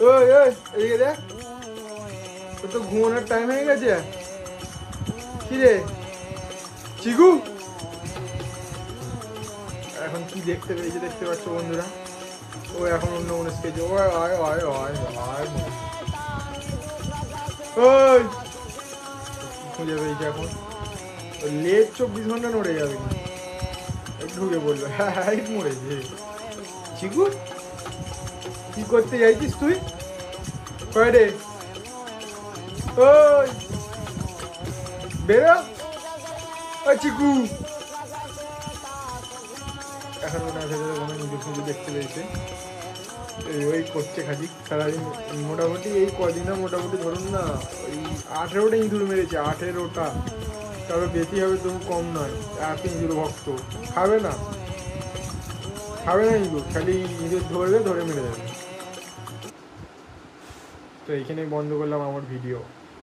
ওই ওই এদিকে দেখ, তোর তো ঘুমানোর টাইম হয়ে গেছে। কি রে চিকু, এখন কি দেখতে পেয়েছে দেখতে পাচ্ছ বন্ধুরা, ও এখন অন্য মনে পেয়েছে। ও আয় আয় আয় আয়, ওই খুঁজে পেয়েছে এখন। লেট 24 ঘন্টা নড়ে যাবে, ঢুকে বললো হ্যাঁ মরেছে। চিকু কি করতে যাইছিস তুই? কয়রে ওই বেরো, ওই চিকু। এখন মনে হয় কোনো নিজে খুঁজে দেখতে পেয়েছে, ওই করছে খাজিক সারাদিন। মোটামুটি এই কদিনা মোটামুটি ধরুন না ওই 18টা ইঁদুর মেরেছে, 18টা, তবে বেশি হবে তবু কম নয়। এত ইঁদুর ভক্ত, খাবে না খাবে না ইঁদুর, খালি ইঁদুর ধরবে, ধরে মেরে যাবে। তো এইখানেই বন্ধ করলাম আমার ভিডিও।